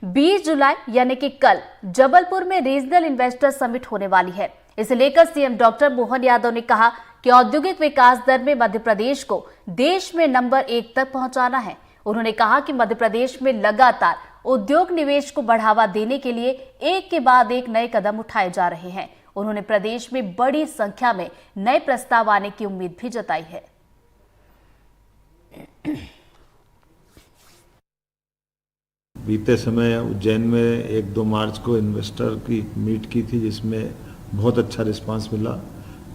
20 जुलाई यानी कि कल जबलपुर में रीजनल इन्वेस्टर समिट होने वाली है। इसे लेकर सीएम डॉक्टर मोहन यादव ने कहा कि औद्योगिक विकास दर में मध्य प्रदेश को देश में नंबर 1 तक पहुंचाना है। उन्होंने कहा कि मध्य प्रदेश में लगातार उद्योग निवेश को बढ़ावा देने के लिए एक के बाद एक नए कदम उठाए जा रहे हैं। उन्होंने प्रदेश में बड़ी संख्या में नए प्रस्ताव आने की उम्मीद भी जताई है। बीते समय उज्जैन में 1-2 मार्च को इन्वेस्टर की मीट की थी, जिसमें बहुत अच्छा रिस्पांस मिला।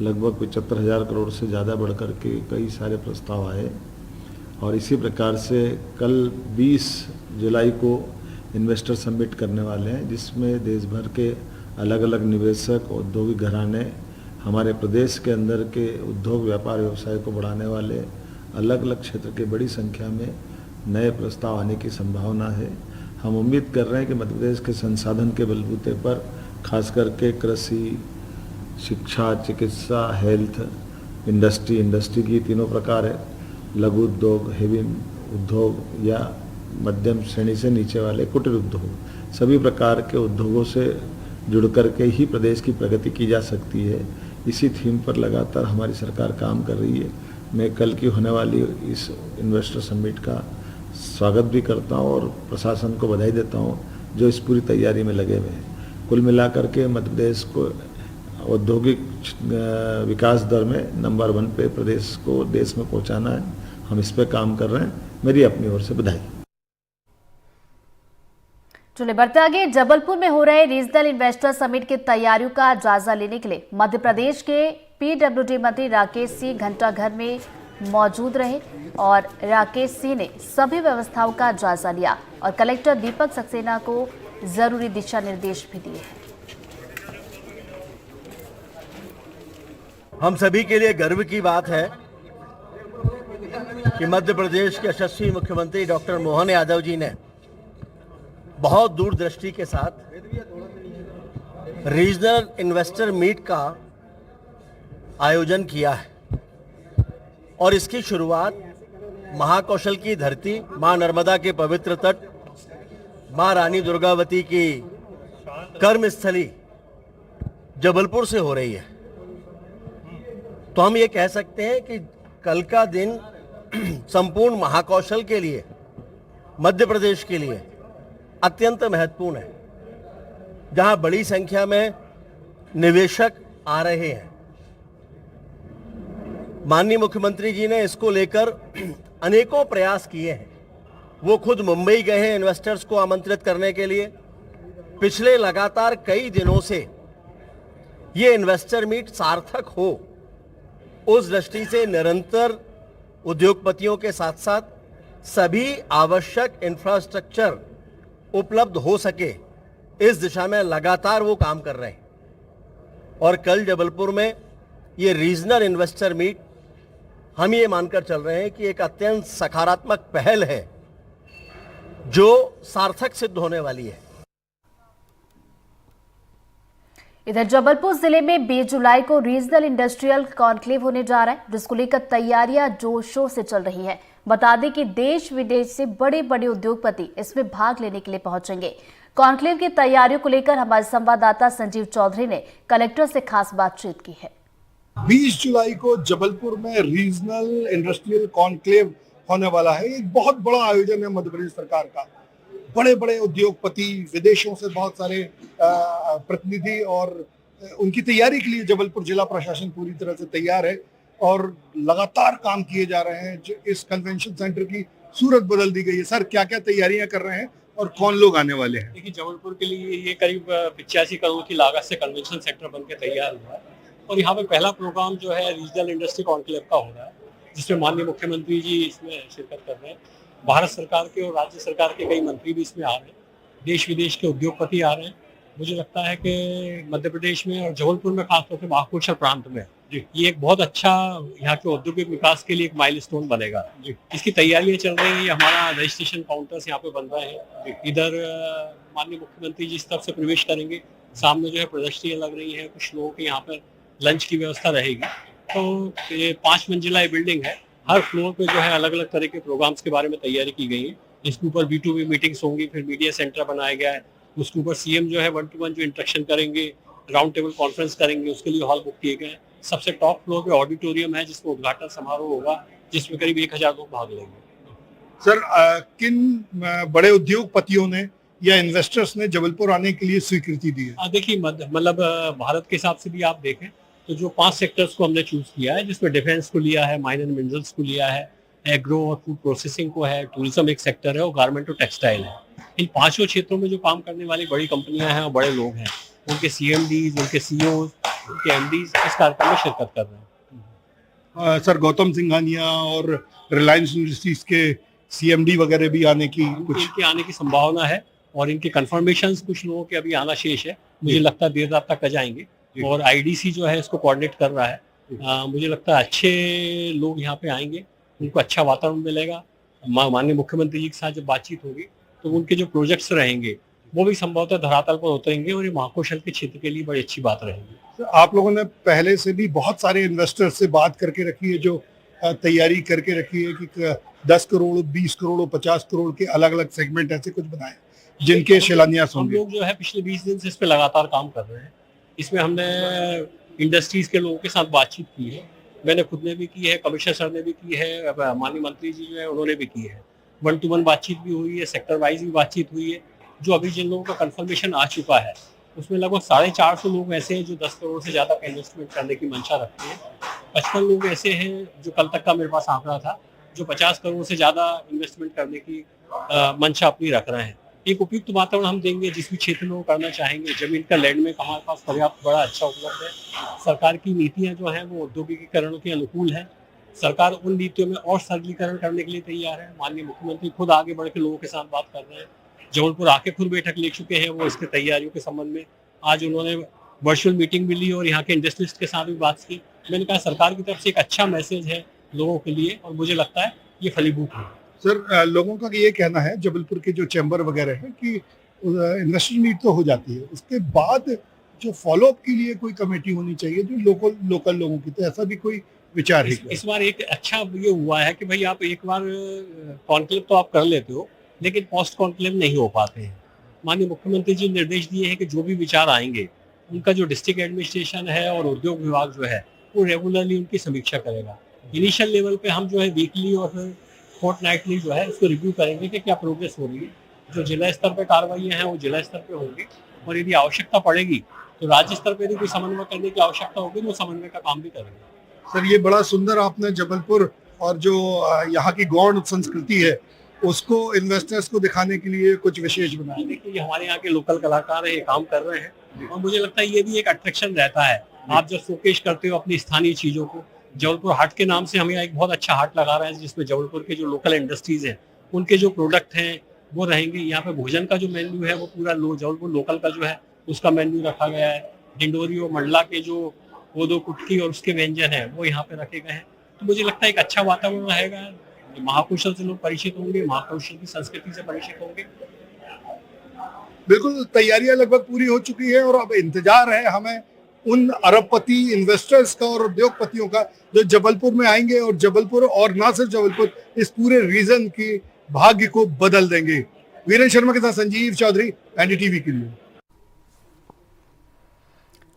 लगभग 75,000 करोड़ से ज़्यादा बढ़ कर के कई सारे प्रस्ताव आए और इसी प्रकार से कल 20 जुलाई को इन्वेस्टर समिट करने वाले हैं, जिसमें देश भर के अलग अलग निवेशक, औद्योगिक घराने, हमारे प्रदेश के अंदर के उद्योग व्यापार व्यवसाय को बढ़ाने वाले अलग अलग क्षेत्र के बड़ी संख्या में नए प्रस्ताव आने की संभावना है। हम उम्मीद कर रहे हैं कि मध्य प्रदेश के संसाधन के बलबूते पर खास करके कृषि, शिक्षा, चिकित्सा, हेल्थ, इंडस्ट्री की तीनों प्रकार है, लघु उद्योग, हेवी उद्योग या मध्यम श्रेणी से नीचे वाले कुटीर उद्योग, सभी प्रकार के उद्योगों से जुड़ कर के ही प्रदेश की प्रगति की जा सकती है। इसी थीम पर लगातार हमारी सरकार काम कर रही है। मैं कल की होने वाली इस इन्वेस्टर समिट का स्वागत भी करता हूं और प्रशासन को बधाई देता हूं, जो इस पूरी तैयारी में लगे हुए हैं। कुल मिलाकर के मध्य प्रदेश को औद्योगिक विकास दर में नंबर 1 पे प्रदेश को देश में पहुंचाना है। हम इस पे काम कर रहे हैं। मेरी अपनी ओर से बधाई। चलिए बढ़ते आगे। जबलपुर में हो रहे रीजनल इन्वेस्टर समिट की तैयारियों का जायजा लेने के लिए मध्य प्रदेश के पीडब्ल्यूडी मंत्री राकेश सिंह घंटाघर में मौजूद रहे और राकेश सिंह ने सभी व्यवस्थाओं का जायजा लिया और कलेक्टर दीपक सक्सेना को जरूरी दिशा निर्देश भी दिए हैं। हम सभी के लिए गर्व की बात है कि मध्य प्रदेश के यशस्वी मुख्यमंत्री डॉक्टर मोहन यादव जी ने बहुत दूरदृष्टि के साथ रीजनल इन्वेस्टर मीट का आयोजन किया है और इसकी शुरुआत महाकौशल की धरती, मां नर्मदा के पवित्र तट, मां रानी दुर्गावती की कर्मस्थली जबलपुर से हो रही है। तो हम ये कह सकते हैं कि कल का दिन संपूर्ण महाकौशल के लिए, मध्य प्रदेश के लिए अत्यंत महत्वपूर्ण है, जहां बड़ी संख्या में निवेशक आ रहे हैं। माननीय मुख्यमंत्री जी ने इसको लेकर अनेकों प्रयास किए हैं। वो खुद मुंबई गए हैं इन्वेस्टर्स को आमंत्रित करने के लिए। पिछले लगातार कई दिनों से ये इन्वेस्टर मीट सार्थक हो, उस दृष्टि से निरंतर उद्योगपतियों के साथ साथ सभी आवश्यक इंफ्रास्ट्रक्चर उपलब्ध हो सके, इस दिशा में लगातार वो काम कर रहे हैं। और कल जबलपुर में ये रीजनल इन्वेस्टर मीट, हम ये मानकर चल रहे हैं कि एक अत्यंत सकारात्मक पहल है जो सार्थक सिद्ध होने वाली है। इधर जबलपुर जिले में 20 जुलाई को रीजनल इंडस्ट्रियल कॉन्क्लेव होने जा रहा है, जिसको लेकर तैयारियां जोर शोर से चल रही हैं। बता दें कि देश विदेश से बड़े बड़े उद्योगपति इसमें भाग लेने के लिए पहुंचेंगे। कॉन्क्लेव की तैयारियों को लेकर हमारे संवाददाता संजीव चौधरी ने कलेक्टर से खास बातचीत की है। 20 जुलाई को जबलपुर में रीजनल इंडस्ट्रियल कॉन्क्लेव होने वाला है। एक बहुत बड़ा आयोजन है मध्य प्रदेश सरकार का। बड़े बड़े उद्योगपति, विदेशों से बहुत सारे प्रतिनिधि, और उनकी तैयारी के लिए जबलपुर जिला प्रशासन पूरी तरह से तैयार है और लगातार काम किए जा रहे हैं। जो इस कन्वेंशन सेंटर की सूरत बदल दी गई है। सर, क्या क्या तैयारियां कर रहे हैं और कौन लोग आने वाले हैं? देखिए, जबलपुर के लिए ये करीब 85 करोड़ की लागत से कन्वेंशन सेंटर बनकर तैयार हुआ है और यहाँ पे पहला प्रोग्राम जो है रीजनल इंडस्ट्री कॉन्क्लेव का हो रहा है, जिसमें माननीय मुख्यमंत्री जी इसमें शिरकत कर रहे हैं। भारत सरकार के और राज्य सरकार के कई मंत्री भी इसमें आ रहे हैं, देश विदेश के उद्योगपति आ रहे हैं। मुझे लगता है कि मध्य प्रदेश में और जबलपुर में खासतौर से महाकौशल प्रांत में ये एक बहुत अच्छा यहाँ के औद्योगिक विकास के लिए एक माइलस्टोन बनेगा। इसकी तैयारियां चल रही हैं। हमारा रजिस्ट्रेशन काउंटर्स यहाँ पे बन रहे हैं। इधर माननीय मुख्यमंत्री जी इस तरफ से प्रवेश करेंगे, सामने जो है प्रदर्शनियां लग रही हैं, कुछ लोगों के यहाँ पर लंच की व्यवस्था रहेगी। तो ये 5 मंजिला बिल्डिंग है, हर फ्लोर पे जो है अलग अलग तरह के प्रोग्राम्स के बारे में तैयारी की गई है इसके ऊपर B2B मीटिंग्स होंगी, फिर मीडिया सेंटर बनाया गया है। उसके ऊपर सीएम जो है 1-to-1 जो इंटरेक्शन करेंगे, राउंड टेबल कॉन्फ्रेंस करेंगे, उसके लिए हॉल बुक किए गए हैं। सबसे टॉप फ्लोर पे ऑडिटोरियम है जिसमें उद्घाटन समारोह होगा, जिसमें करीब 1000 लोग भाग लेंगे। सर किन बड़े उद्योगपतियों ने या इन्वेस्टर्स ने जबलपुर आने के लिए स्वीकृति दी है? देखिए मतलब भारत के हिसाब से भी आप देखें तो जो 5 सेक्टर्स को हमने चूज किया है, जिसमें डिफेंस को लिया है, माइन एंड मिनरल्स को लिया है, एग्रो और फूड प्रोसेसिंग को है, टूरिज्म एक सेक्टर है और गारमेंट और टेक्सटाइल है। इन 5 क्षेत्रों में जो काम करने वाली बड़ी कंपनियां हैं और बड़े लोग हैं, उनके CMDs, उनके CEOs, उनके MDs इस कार्यक्रम में शिरकत कर रहे हैं। सर गौतम सिंघानिया और रिलायंस इंडस्ट्रीज के CMD वगैरह भी आने की कुछ इनके आने की संभावना है और इनके कंफर्मेशंस कुछ लोगों के अभी आना शेष है। मुझे लगता है देर रात तक आ जाएंगे और IDC जो है इसको कोऑर्डिनेट कर रहा है। मुझे लगता है अच्छे लोग यहाँ पे आएंगे, उनको अच्छा वातावरण मिलेगा। माननीय मुख्यमंत्री जी के साथ जब बातचीत होगी तो उनके जो प्रोजेक्ट्स रहेंगे वो भी संभवतः धरातल पर उतरेंगे और ये महाकौशल के क्षेत्र के लिए बड़ी अच्छी बात रहेगी। आप लोगों ने पहले से भी बहुत सारे इन्वेस्टर्स से बात करके रखी है, जो तैयारी करके रखी है कि 10 करोड़ 20 करोड़ 50 करोड़ के अलग अलग सेगमेंट ऐसे कुछ बनाए जिनके शिलान्यास हम होंगे। लोग जो है पिछले 20 दिन से इस पे लगातार काम कर रहे हैं। इसमें हमने इंडस्ट्रीज के लोगों के साथ बातचीत की है, मैंने खुद ने भी की है, कमिश्नर सर ने भी की है, माननीय मंत्री जी जो है उन्होंने भी की है। 1-to-1 बातचीत भी हुई है, सेक्टर वाइज भी बातचीत हुई है। जो अभी जिन लोगों का कंफर्मेशन आ चुका है उसमें लगभग 450 लोग ऐसे हैं जो 10 करोड़ से ज्यादा का इन्वेस्टमेंट करने की मंशा रखते हैं। 55 लोग ऐसे हैं जो कल तक का मेरे पास आंकड़ा था, जो 50 करोड़ से ज्यादा इन्वेस्टमेंट करने की मंशा अपनी रख रहे हैं। एक उपयुक्त वातावरण हम देंगे जिस भी क्षेत्र में वो करना चाहेंगे। जमीन का लैंड में हमारे पास पर्याप्त बड़ा अच्छा उपलब्ध है। सरकार की नीतियां जो हैं वो औद्योगिकीकरण के अनुकूल है। सरकार उन नीतियों में और सरलीकरण करने के लिए तैयार है। माननीय मुख्यमंत्री खुद आगे बढ़ के लोगों के साथ बात कर रहे हैं। जबलपुर आके खुद बैठक ले चुके हैं वो इसके तैयारियों के संबंध में। आज उन्होंने वर्चुअल मीटिंग भी ली और यहाँ के इंडस्ट्रियलिस्ट के साथ भी बात की। मैंने कहा सरकार की तरफ से एक अच्छा मैसेज है लोगों के लिए और मुझे लगता है ये फलीभूत है। सर लोगों का ये कहना है जबलपुर के जो चैम्बर वगैरह है कि इन्वेस्टर मीट तो हो जाती है, उसके बाद जो फॉलोअप के लिए कोई कमेटी होनी चाहिए जो लोकल लोगों की, तो ऐसा भी कोई विचार है? इस बार एक अच्छा ये हुआ है कि भाई आप एक बार कॉन्क्लेव तो आप कर लेते हो लेकिन पोस्ट कॉन्क्लेव नहीं हो पाते हैं। माननीय मुख्यमंत्री जी निर्देश दिए हैं कि जो भी विचार आएंगे उनका जो डिस्ट्रिक्ट एडमिनिस्ट्रेशन है और उद्योग विभाग जो है वो रेगुलरली उनकी समीक्षा करेगा। इनिशियल लेवल पे हम जो है वीकली और फिर फोर्टनाइटली जो है इसको रिव्यू करेंगे कि क्या प्रोग्रेस हो रही है। जो जिला स्तर पे कार्रवाइयाँ हैं वो जिला स्तर पे होंगी और यदि आवश्यकता पड़ेगी तो राज्य स्तर पे यदि कोई समन्वय करने की आवश्यकता होगी तो वो समन्वय का काम भी करेंगे। सर ये बड़ा सुंदर आपने जबलपुर और जो यहाँ की गौड़ संस्कृति है उसको इन्वेस्टर्स को दिखाने के लिए कुछ विशेष बनाया। देखिए ये हमारे यहाँ के लोकल कलाकार है, ये काम कर रहे हैं और मुझे लगता है ये भी एक अट्रैक्शन रहता है। आप जब शोकेश करते हो अपनी स्थानीय चीजों को, जबलपुर हाट के नाम से हम यहाँ एक बहुत अच्छा हाट लगा रहे हैं जिसमें जबलपुर के जो लोकल इंडस्ट्रीज हैं उनके जो प्रोडक्ट हैं वो रहेंगे। यहाँ पे भोजन का जो मेन्यू है वो पूरा जबलपुर लोकल का जो है उसका मेन्यू रखा गया है। डिंडोरी और मंडला के जो कोदो कुटकी और उसके व्यंजन है वो यहाँ पे रखे गए हैं। तो मुझे लगता है एक अच्छा वातावरण रहेगा। महाकौशल से लोग परिचित होंगे, महाकौशल की संस्कृति से परिचित होंगे। बिल्कुल तैयारियां लगभग पूरी हो चुकी है और अब इंतजार है हमें उन अरबपति इन्वेस्टर्स का और उद्योगपतियों का जो जबलपुर में आएंगे और जबलपुर और ना सिर्फ जबलपुर इस पूरे रीजन की भाग्य को बदल देंगे। वीरेंद्र शर्मा के साथ संजीव चौधरी, NDTV के लिए।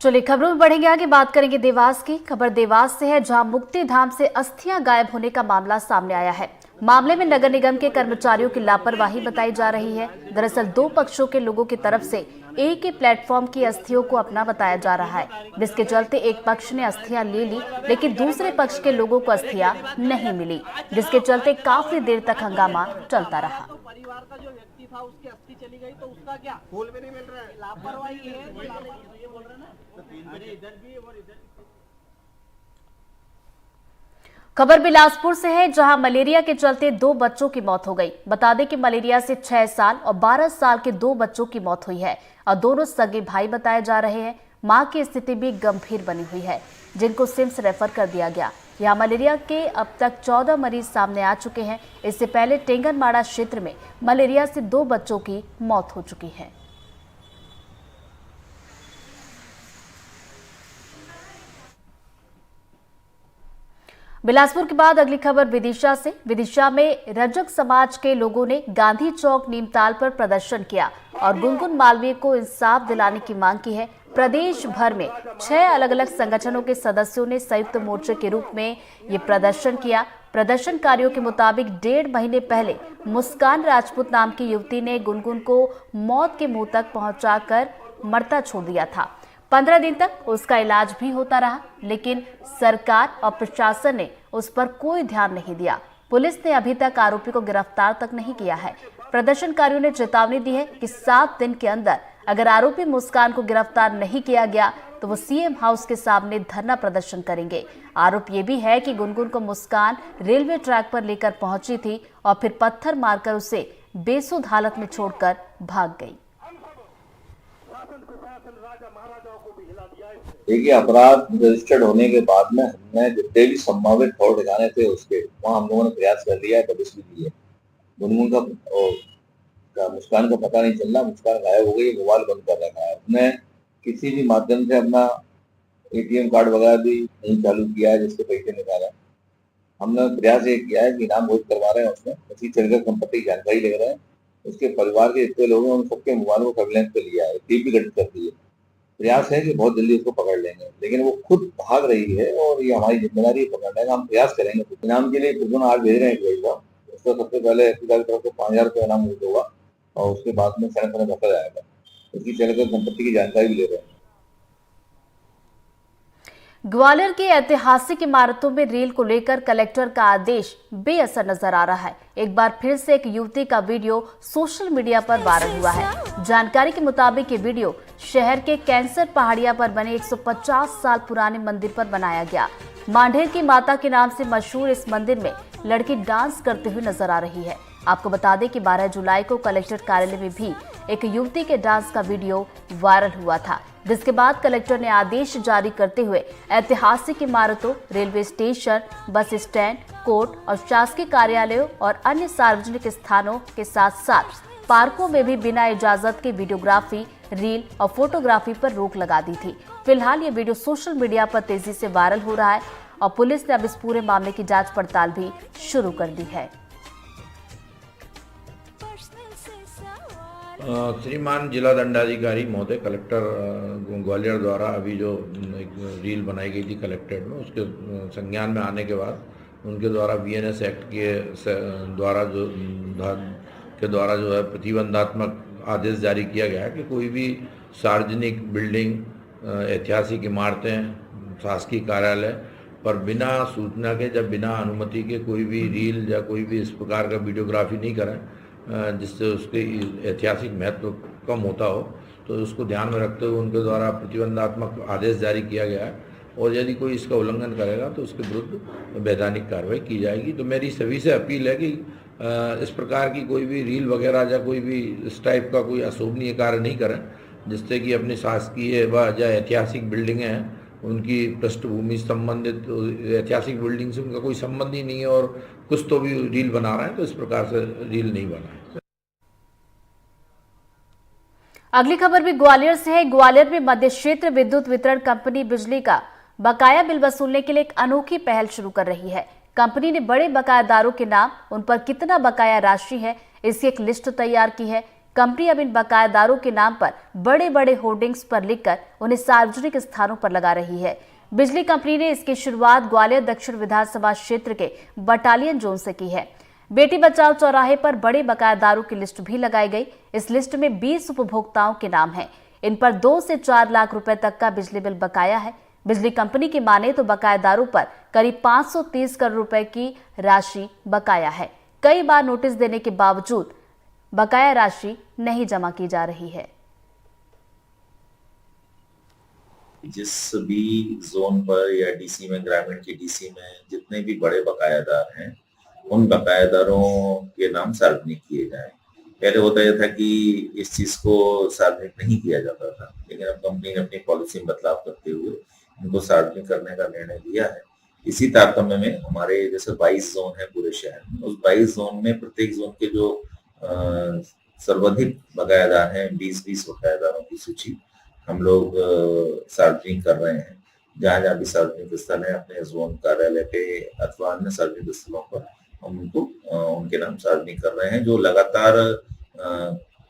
चलिए खबरों में बढ़ेंगे आगे, बात करेंगे देवास की। खबर देवास से है जहां मुक्ति धाम से अस्थियां गायब होने का मामला सामने आया है। मामले में नगर निगम के कर्मचारियों की लापरवाही बताई जा रही है। दरअसल 2 पक्षों के लोगों की तरफ से एक ही प्लेटफॉर्म की अस्थियों को अपना बताया जा रहा है, जिसके चलते एक पक्ष ने अस्थियां ले ली लेकिन दूसरे पक्ष के लोगों को अस्थियां नहीं मिली, जिसके चलते काफी देर तक हंगामा चलता रहा। परिवार का जो व्यक्ति था उसकी अस्थि चली गई तो उसका क्या फूल भी नहीं मिल रहा है। लापरवाही है ये बोल रहे ना, अरे इधर भी और इधर। खबर बिलासपुर से है जहां मलेरिया के चलते 2 बच्चों की मौत हो गई। बता दें कि मलेरिया से 6 साल और 12 साल के 2 बच्चों की मौत हुई है और दोनों सगे भाई बताए जा रहे हैं। मां की स्थिति भी गंभीर बनी हुई है, जिनको सिम्स रेफर कर दिया गया। यहाँ मलेरिया के अब तक 14 मरीज सामने आ चुके हैं। इससे पहले टेंगनमाड़ा क्षेत्र में मलेरिया से 2 बच्चों की मौत हो चुकी है। बिलासपुर के बाद अगली खबर विदिशा से। विदिशा में रजक समाज के लोगों ने गांधी चौक नीमताल पर प्रदर्शन किया और गुनगुन मालवीय को इंसाफ दिलाने की मांग की है। प्रदेश भर में 6 अलग अलग संगठनों के सदस्यों ने संयुक्त मोर्चे के रूप में ये प्रदर्शन किया। प्रदर्शनकारियों के मुताबिक 1.5 महीने पहले मुस्कान राजपूत नाम की युवती ने गुनगुन को मौत के मुंह तक पहुंचाकर मरता छोड़ दिया था। 15 दिन तक उसका इलाज भी होता रहा, लेकिन सरकार और प्रशासन ने उस पर कोई ध्यान नहीं दिया। पुलिस ने अभी तक आरोपी को गिरफ्तार तक नहीं किया है। प्रदर्शनकारियों ने चेतावनी दी है कि 7 दिन के अंदर अगर आरोपी मुस्कान को गिरफ्तार नहीं किया गया तो वो सीएम हाउस के सामने धरना प्रदर्शन करेंगे। आरोप ये भी है कि गुनगुन को मुस्कान रेलवे ट्रैक पर लेकर पहुंची थी और फिर पत्थर मारकर उसे बेसुध हालत में छोड़कर भाग गई। देखिए, अपराध रजिस्टर्ड होने के बाद में हमने जितने भी संभावित ठोर ठिकाने थे उसके वहाँ हम लोगों ने प्रयास कर लिया है, दबिश भी दी है। गुनगुन का मुस्कान का पता नहीं चल रहा, मुस्कान गायब हो गई, मोबाइल बंद कर रखा है। उसने किसी भी माध्यम से अपना एटीएम कार्ड वगैरह भी नहीं चालू किया है जिससे पैसे निकाले। हमने प्रयास ये किया है कि इनाम घोषित करवा रहे हैं, उसमें उसी चलकर संपत्ति की जानकारी ले रहे हैं। उसके परिवार के जितने लोग हैं उन सबके मोबाइल को सर्विलेंस पे लिया है, टीम भी गठित कर दी है। प्रयास है कि बहुत जल्दी उसको पकड़ लेंगे, लेकिन वो खुद भाग रही है और ये हमारी जिम्मेदारी है पकड़ने का। हम प्रयास करेंगे। इनाम के लिए ट्रिब्यूनल आज भेज रहे हैं भाई। उसका सबसे पहले एसपी की तरफ से 5,000 रुपये इनाम होगा और उसके बाद में सड़क पर पकड़ जाएगा। उसकी चलकर संपत्ति की जानकारी भी ले रहे हैं। ग्वालियर की ऐतिहासिक इमारतों में रील को लेकर कलेक्टर का आदेश बेअसर नजर आ रहा है। एक बार फिर से एक युवती का वीडियो सोशल मीडिया पर वायरल हुआ है। जानकारी के मुताबिक ये वीडियो शहर के कैंसर पहाड़िया पर बने 150 साल पुराने मंदिर पर बनाया गया। मांढेर की माता के नाम से मशहूर इस मंदिर में लड़की डांस करते हुए नजर आ रही है। आपको बता दें कि 12 जुलाई को कलेक्टर कार्यालय में भी एक युवती के डांस का वीडियो वायरल हुआ था, जिसके बाद कलेक्टर ने आदेश जारी करते हुए ऐतिहासिक इमारतों, railway station, bus stand, court और शासकीय कार्यालयों और अन्य सार्वजनिक स्थानों के साथ साथ पार्कों में भी बिना इजाजत के वीडियोग्राफी, रील और फोटोग्राफी पर रोक लगा दी थी। फिलहाल ये वीडियो सोशल मीडिया पर तेजी से वायरल हो रहा है और पुलिस ने अब इस पूरे मामले की जांच पड़ताल भी शुरू कर दी है। श्रीमान जिला दंडाधिकारी महोदय, कलेक्टर ग्वालियर द्वारा अभी जो एक रील बनाई गई थी कलेक्ट्रेट में, उसके संज्ञान में आने के बाद उनके द्वारा बीएनएस एक्ट के द्वारा जो है प्रतिबंधात्मक आदेश जारी किया गया है कि कोई भी सार्वजनिक बिल्डिंग, ऐतिहासिक इमारतें, शासकीय कार्यालय पर बिना सूचना के, जब बिना अनुमति के कोई भी रील या कोई भी इस प्रकार का वीडियोग्राफी नहीं करें जिससे उसके ऐतिहासिक महत्व कम होता हो, तो उसको ध्यान में रखते हुए उनके द्वारा प्रतिबंधात्मक आदेश जारी किया गया है और यदि कोई इसका उल्लंघन करेगा तो उसके विरुद्ध वैधानिक कार्रवाई की जाएगी। तो मेरी सभी से अपील है कि इस प्रकार की कोई भी रील वगैरह या कोई भी इस टाइप का कोई अशोभनीय कार्य नहीं करें जिससे कि अपनी शासकीय व या ऐतिहासिक बिल्डिंगें हैं उनकी पृष्ठभूमि संबंधित ऐतिहासिक बिल्डिंग से उनका कोई संबंध ही नहीं है और कुछ तो भी रील बना रहे हैं, तो इस प्रकार से रील नहीं बनाए। अगली खबर भी ग्वालियर से है। ग्वालियर में मध्य क्षेत्र विद्युत वितरण कंपनी बिजली का बकाया बिल वसूलने के लिए एक अनोखी पहल शुरू कर रही है। कंपनी ने बड़े बकायादारों के नाम, उन पर कितना बकाया राशि है, इसकी एक लिस्ट तैयार की है। कंपनी अब इन बकायादारों के नाम पर बड़े बड़े होर्डिंग्स पर लिखकर उन्हें सार्वजनिक स्थानों पर लगा रही है। बिजली कंपनी ने इसकी शुरुआत ग्वालियर दक्षिण विधानसभा क्षेत्र के बटालियन जोन से की है। बेटी बचाओ चौराहे पर बड़े बकायादारों की लिस्ट भी लगाई गई। इस लिस्ट में 20 उपभोक्ताओं के नाम हैं। इन पर 2 से 4 लाख रुपए तक का बिजली बिल बकाया है। बिजली कंपनी की माने तो बकायादारों पर करीब 530 करोड़ रुपए की राशि बकाया है। कई बार नोटिस देने के बावजूद बकाया राशि नहीं जमा की जा रही है। जिस भी जोन पर या डीसी में, ग्रामीण की डीसी में जितने भी बड़े बकायादार हैं उन बकायादारों के नाम सार्वजनिक किए जाएं। पहले होता यह था कि इस चीज को सार्वजनिक नहीं किया जाता था, लेकिन अब कंपनी ने अपनी पॉलिसी में बदलाव करते हुए इनको सार्वजनिक करने का निर्णय लिया है। इसी तारतम्य में हमारे जैसे 22 जोन है पूरे शहर में, उस 22 जोन में प्रत्येक जोन के जो सर्वाधिक बकायादार हैं, 20-20 बकायादारों की सूची हम लोग सार्वजनिक कर रहे हैं। जहाँ जहाँ भी सार्वजनिक स्थल है अपने जोन कार्यालय पे अथवा अन्य सार्वजनिक स्थलों पर हम उनको उनके नाम सार्वजनिक कर रहे हैं, जो लगातार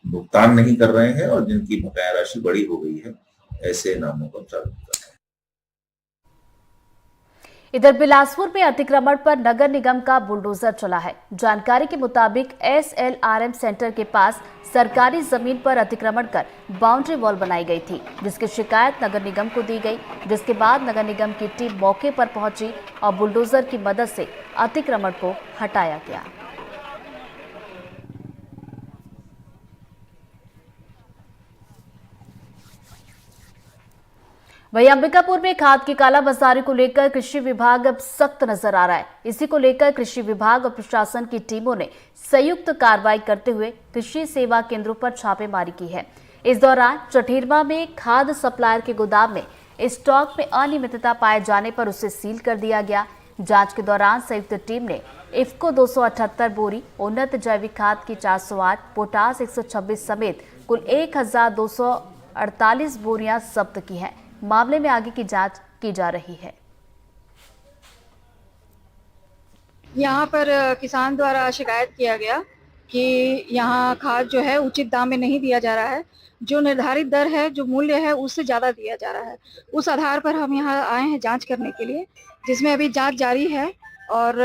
भुगतान नहीं कर रहे हैं और जिनकी बकाया राशि बड़ी हो गई है, ऐसे नामों को सार्वजनिक कर रहे हैं। इधर बिलासपुर में अतिक्रमण पर नगर निगम का बुलडोजर चला है। जानकारी के मुताबिक SLRM सेंटर के पास सरकारी जमीन पर अतिक्रमण कर बाउंड्री वॉल बनाई गई थी, जिसकी शिकायत नगर निगम को दी गई, जिसके बाद नगर निगम की टीम मौके पर पहुंची और बुलडोजर की मदद से अतिक्रमण को हटाया गया। वहीं अंबिकापुर में खाद की कालाबाजारी को लेकर कृषि विभाग अब सख्त नजर आ रहा है। इसी को लेकर कृषि विभाग और प्रशासन की टीमों ने संयुक्त कार्रवाई करते हुए कृषि सेवा केंद्रों पर छापेमारी की है। इस दौरान चठेरवा में खाद सप्लायर के गोदाम में स्टॉक में अनियमितता पाए जाने पर उसे सील कर दिया गया। जांच के दौरान संयुक्त टीम ने इफ्को 278 बोरी, उन्नत जैविक खाद की 408, पोटास 126 समेत कुल 1248 बोरियां जब्त की हैं। मामले में आगे की जांच की जा रही है। यहाँ पर किसान द्वारा शिकायत किया गया कि यहाँ खाद जो है उचित दाम में नहीं दिया जा रहा है, जो निर्धारित दर है, जो मूल्य है उससे ज़्यादा दिया जा रहा है। उस आधार पर हम यहाँ आए हैं जांच करने के लिए, जिसमें अभी जांच जारी है और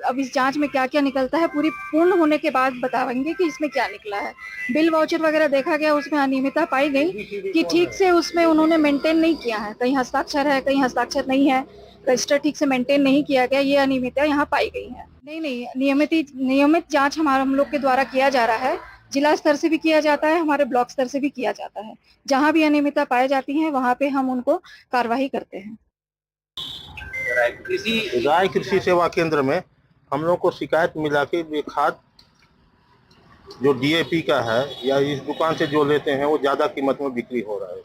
अब इस जांच में क्या क्या निकलता है पूर्ण होने के बाद बताएंगे कि इसमें क्या निकला है। बिल वाउचर वगैरह देखा गया, उसमें अनियमितता पाई गई कि ठीक से उसमें उन्होंने मेंटेन नहीं किया है, कहीं हस्ताक्षर है कहीं हस्ताक्षर नहीं है, रजिस्टर ठीक से मेंटेन नहीं किया गया, ये अनियमितता यहाँ पाई गई है। नहीं, नियमित जांच हम लोग के द्वारा किया जा रहा है, जिला स्तर से भी किया जाता है, हमारे ब्लॉक स्तर से भी किया जाता है। जहाँ भी अनियमितता पाई जाती है वहाँ पे हम उनको कार्रवाई करते हैं। राय कृषि सेवा केंद्र में हम लोग को शिकायत मिला कि ये खाद जो DAP का है या इस दुकान से जो लेते हैं वो ज्यादा कीमत में बिक्री हो रहा है।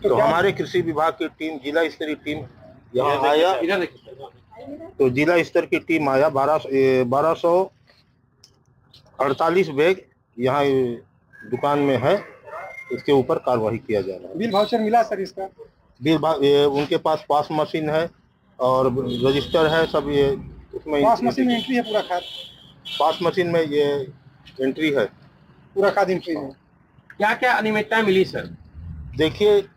तो हमारे कृषि विभाग की टीम, जिला स्तरीय टीम यहाँ आया, तो जिला स्तर की टीम आया, 1248 बैग यहाँ दुकान में है, इसके ऊपर कार्रवाई किया जा रहा है। बिल वाउचर मिला सर इसका? उनके पास पास मशीन है और रजिस्टर है सब, ये उसमें पास मशीन में एंट्री है, पूरा खाद पास मशीन में ये एंट्री है, पूरा खाद एंट्री है। क्या क्या अनियमितता मिली सर? देखिए,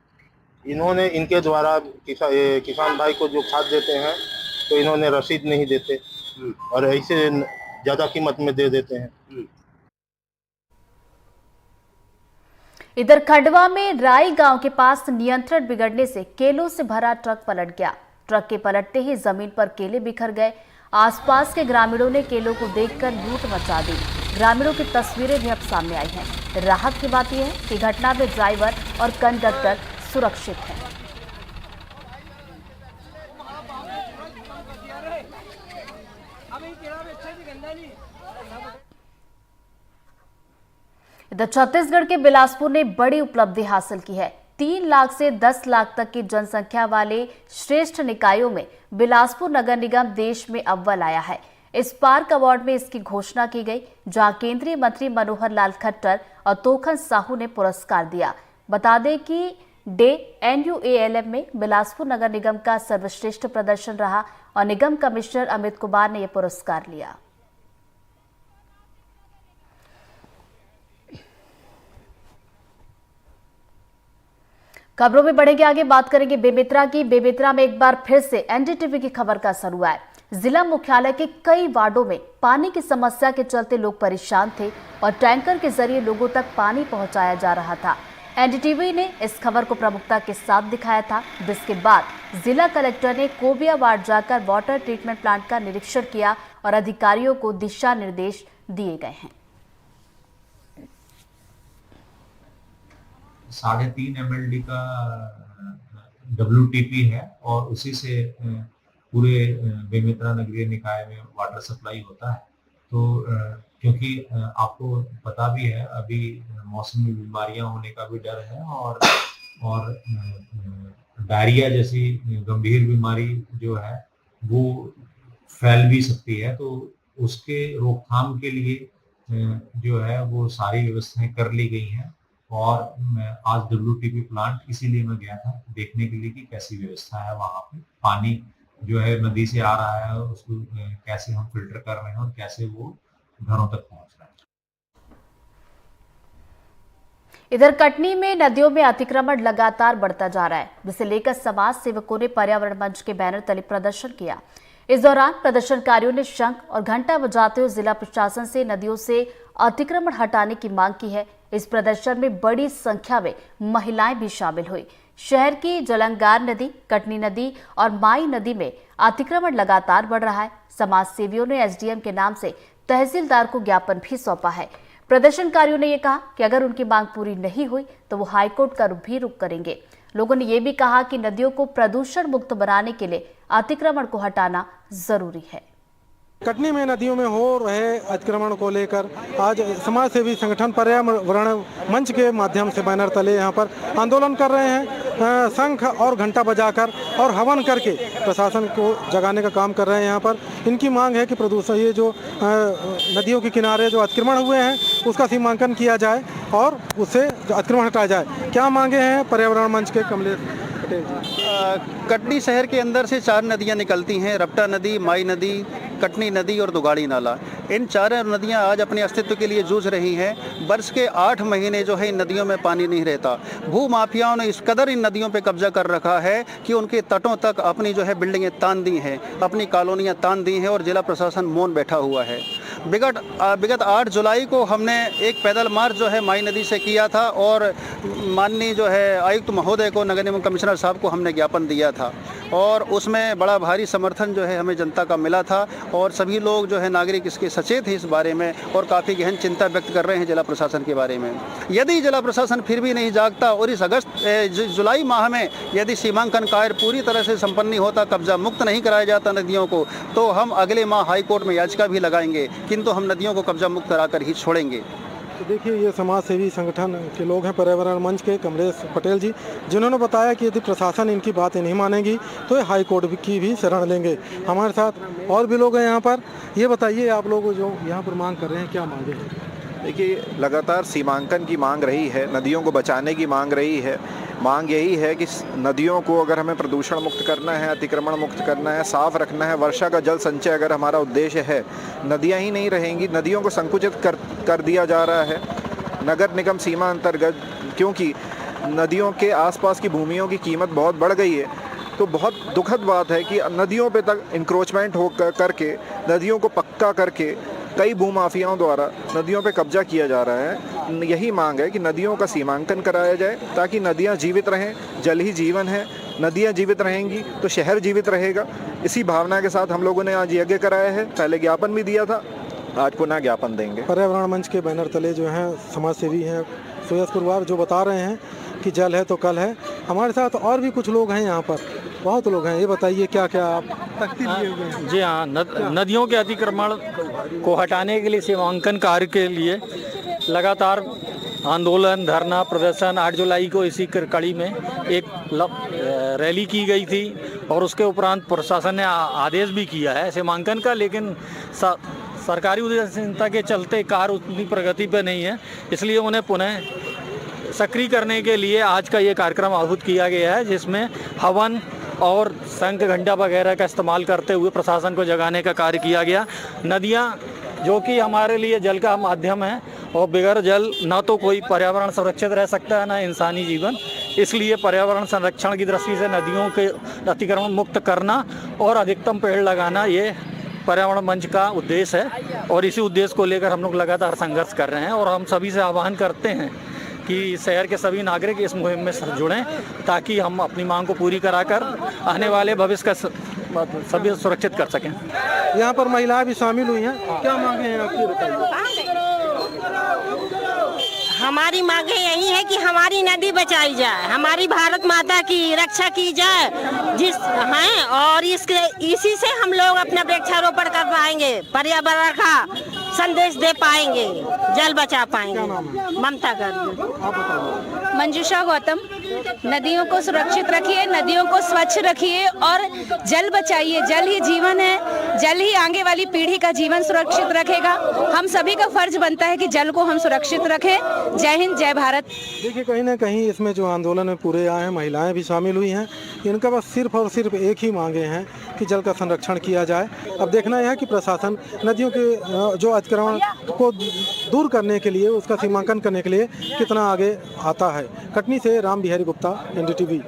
इन्होंने इनके द्वारा किसान भाई को जो खाद देते हैं तो इन्होंने रसीद नहीं देते और ऐसे ज्यादा कीमत में दे देते हैं। इधर खंडवा में राई गांव के पास नियंत्रण बिगड़ने से केलों से भरा ट्रक पलट गया। ट्रक के पलटते ही जमीन पर केले बिखर गए। आसपास के ग्रामीणों ने केलों को देखकर लूट मचा दी। ग्रामीणों की तस्वीरें भी अब सामने आई हैं। राहत की बात यह है कि घटना में ड्राइवर और कंडक्टर सुरक्षित हैं। इधर छत्तीसगढ़ के बिलासपुर ने बड़ी उपलब्धि हासिल की है। 3 लाख से 10 लाख तक की जनसंख्या वाले श्रेष्ठ निकायों में बिलासपुर नगर निगम देश में अव्वल आया है। इस पार्क अवार्ड में इसकी घोषणा की गई, जहां केंद्रीय मंत्री मनोहर लाल खट्टर और तोखन साहू ने पुरस्कार दिया। बता दें कि NUALM में बिलासपुर नगर निगम का सर्वश्रेष्ठ प्रदर्शन रहा और निगम कमिश्नर अमित कुमार ने यह पुरस्कार लिया। खबरों में बढ़ेंगे आगे, बात करेंगे बेमेतरा की। बेमेतरा में एक बार फिर से NDTV की खबर का असर हुआ है। जिला मुख्यालय के कई वार्डों में पानी की समस्या के चलते लोग परेशान थे और टैंकर के जरिए लोगों तक पानी पहुंचाया जा रहा था। NDTV ने इस खबर को प्रमुखता के साथ दिखाया था, जिसके बाद जिला कलेक्टर ने कोबिया वार्ड जाकर वाटर ट्रीटमेंट प्लांट का निरीक्षण किया और अधिकारियों को दिशा निर्देश दिए गए हैं। 3.5 MLD का WTP है और उसी से पूरे बेमेतरा नगरीय निकाय में वाटर सप्लाई होता है। तो क्योंकि आपको पता भी है अभी मौसमी बीमारियां होने का भी डर है और डायरिया जैसी गंभीर बीमारी जो है वो फैल भी सकती है। तो उसके रोकथाम के लिए जो है वो सारी व्यवस्थाएं कर ली गई हैं और मैं आज WTP प्लांट इसीलिए मैं गया था देखने के लिए कि कैसी व्यवस्था है वहाँ पे, पानी जो है नदी से आ रहा है उसको कैसे हम फिल्टर कर रहे हैं और कैसे वो घरों तक पहुँच रहा है। इधर कटनी में नदियों में अतिक्रमण लगातार बढ़ता जा रहा है, जिसे लेकर समाज सेवकों ने पर्यावरण मंच के बैनर तले प्रदर्शन किया। इस दौरान प्रदर्शनकारियों ने शंख और घंटा बजाते हुए जिला प्रशासन से नदियों से अतिक्रमण हटाने की मांग की है। इस प्रदर्शन में बड़ी संख्या में महिलाएं भी शामिल हुई। शहर की जलंगार नदी, कटनी नदी और माई नदी में अतिक्रमण लगातार बढ़ रहा है। समाज सेवियों ने एसडीएम के नाम से तहसीलदार को ज्ञापन भी सौंपा है। प्रदर्शनकारियों ने यह कहा कि अगर उनकी मांग पूरी नहीं हुई तो वो हाईकोर्ट का भी रुख करेंगे। लोगों ने यह भी कहा कि नदियों को प्रदूषण मुक्त बनाने के लिए अतिक्रमण को हटाना जरूरी है। कटनी में नदियों में हो रहे अतिक्रमण को लेकर आज समाज सेवी संगठन पर्यावरण मंच के माध्यम से बैनर तले यहाँ पर आंदोलन कर रहे हैं। शंख और घंटा बजाकर और हवन करके प्रशासन को जगाने का काम कर रहे हैं। यहाँ पर इनकी मांग है कि प्रदूषण, ये जो नदियों के किनारे जो अतिक्रमण हुए हैं उसका सीमांकन किया जाए और उससे अतिक्रमण हटाया जाए। क्या मांगे हैं पर्यावरण मंच के कमलेश पटेल जी? कटनी शहर के अंदर से 4 नदियां निकलती हैं, रपटा नदी, माई नदी, कटनी नदी और दुगाड़ी नाला। इन 4 नदियां आज अपने अस्तित्व के लिए जूझ रही हैं। वर्ष के 8 महीने जो है इन नदियों में पानी नहीं रहता। भू माफियाओं ने इस कदर इन नदियों पे कब्जा कर रखा है कि उनके तटों तक अपनी जो है बिल्डिंगें तान दी हैं, अपनी कॉलोनियां तान दी हैं और जिला प्रशासन मौन बैठा हुआ है। विगत 8 जुलाई को हमने एक पैदल मार्च जो है माई नदी से किया था और माननीय जो है आयुक्त महोदय को, नगर निगम कमिश्नर साहब को हमने ज्ञापन दिया था और उसमें बड़ा भारी समर्थन जो है हमें जनता का मिला था और सभी लोग जो है नागरिक इसके सचेत हैं इस बारे में और काफ़ी गहन चिंता व्यक्त कर रहे हैं जिला प्रशासन के बारे में। यदि जिला प्रशासन फिर भी नहीं जागता और इस जुलाई माह में यदि सीमांकन कार्य पूरी तरह से संपन्न नहीं होता, कब्जा मुक्त नहीं कराया जाता नदियों को, तो हम अगले माह हाईकोर्ट में याचिका भी लगाएंगे, किंतु हम नदियों को कब्जा मुक्त कराकर ही छोड़ेंगे। तो देखिए, ये समाज सेवी संगठन के लोग हैं पर्यावरण मंच के कमलेश पटेल जी, जिन्होंने बताया कि यदि प्रशासन इनकी बातें नहीं मानेगी तो ये हाई कोर्ट की भी शरण लेंगे। हमारे साथ और भी लोग हैं यहाँ पर। ये बताइए, आप लोग जो यहाँ पर मांग कर रहे हैं, क्या मांगे हैं? देखिए, लगातार सीमांकन की मांग रही है, नदियों को बचाने की मांग रही है। मांग यही है कि नदियों को अगर हमें प्रदूषण मुक्त करना है, अतिक्रमण मुक्त करना है, साफ रखना है, वर्षा का जल संचय अगर हमारा उद्देश्य है, नदियां ही नहीं रहेंगी, नदियों को संकुचित कर दिया जा रहा है नगर निगम सीमा अंतर्गत, क्योंकि नदियों के आसपास की भूमियों की कीमत बहुत बढ़ गई है। तो बहुत दुखद बात है कि नदियों पे तक इंक्रोचमेंट हो करके, नदियों को पक्का करके कई भूमाफियाओं द्वारा नदियों पे कब्जा किया जा रहा है। यही मांग है कि नदियों का सीमांकन कराया जाए ताकि नदियां जीवित रहें। जल ही जीवन है, नदियां जीवित रहेंगी तो शहर जीवित रहेगा। इसी भावना के साथ हम लोगों ने आज यज्ञ कराया है। पहले ज्ञापन भी दिया था, आज पुनः ज्ञापन देंगे। पर्यावरण मंच के बैनर तले जो हैं समाज सेवी हैं सुयस पुरवार, जो बता रहे हैं कि जल है तो कल है। हमारे साथ और भी कुछ लोग हैं यहाँ पर, बहुत लोग हैं। ये बताइए, क्या क्या आप तख्ती लिए हुए हैं? जी हाँ, नदियों के अतिक्रमण को हटाने के लिए सीमांकन कार्य के लिए लगातार आंदोलन, धरना, प्रदर्शन 8 जुलाई को इसी कड़ी में एक रैली की गई थी और उसके उपरांत प्रशासन ने आदेश भी किया है सीमांकन का, लेकिन सरकारी उदासीनता के चलते कार्य उतनी प्रगति पर नहीं है। इसलिए उन्हें पुनः सक्रिय करने के लिए आज का ये कार्यक्रम आहूत किया गया है, जिसमें हवन और शंख घंटा वगैरह का इस्तेमाल करते हुए प्रशासन को जगाने का कार्य किया गया। नदियाँ जो कि हमारे लिए जल का माध्यम है और बगैर जल ना तो कोई पर्यावरण सुरक्षित रह सकता है, ना इंसानी जीवन। इसलिए पर्यावरण संरक्षण की दृष्टि से नदियों के अतिक्रमण मुक्त करना और अधिकतम पेड़ लगाना, ये पर्यावरण मंच का उद्देश्य है और इसी उद्देश्य को लेकर हम लोग लगातार संघर्ष कर रहे हैं। और हम सभी से आह्वान करते हैं कि शहर के सभी नागरिक इस मुहिम में जुड़ें ताकि हम अपनी मांग को पूरी कराकर आने वाले भविष्य का सभी सुरक्षित कर सकें। यहाँ पर महिलाएं भी शामिल हुई हैं। क्या मांगे हैं आपकी, बताइए? हमारी मांगे यही है कि हमारी नदी बचाई जाए, हमारी भारत माता की रक्षा की जाए और इसी से हम लोग अपना वृक्षारोपण कर पाएंगे, पर्यावरण का संदेश दे पाएंगे, जल बचा पाएंगे। ममता कर मंजूषा गौतम। नदियों को सुरक्षित रखिए, नदियों को स्वच्छ रखिए और जल बचाइए। जल ही जीवन है, जल ही आगे वाली पीढ़ी का जीवन सुरक्षित रखेगा। हम सभी का फर्ज बनता है कि जल को हम सुरक्षित रखें। जय हिंद, जय भारत। देखिए, कहीं ना कहीं इसमें जो आंदोलन में पूरे आए हैं, महिलाएं भी शामिल हुई हैं। इनका बस सिर्फ और सिर्फ एक ही मांगे हैं कि जल का संरक्षण किया जाए। अब देखना यह है कि प्रशासन नदियों के जो अतिक्रमण को दूर करने के लिए, उसका सीमांकन करने के लिए कितना आगे आता है। कटनी से राम बिहारी गुप्ता, NDTV।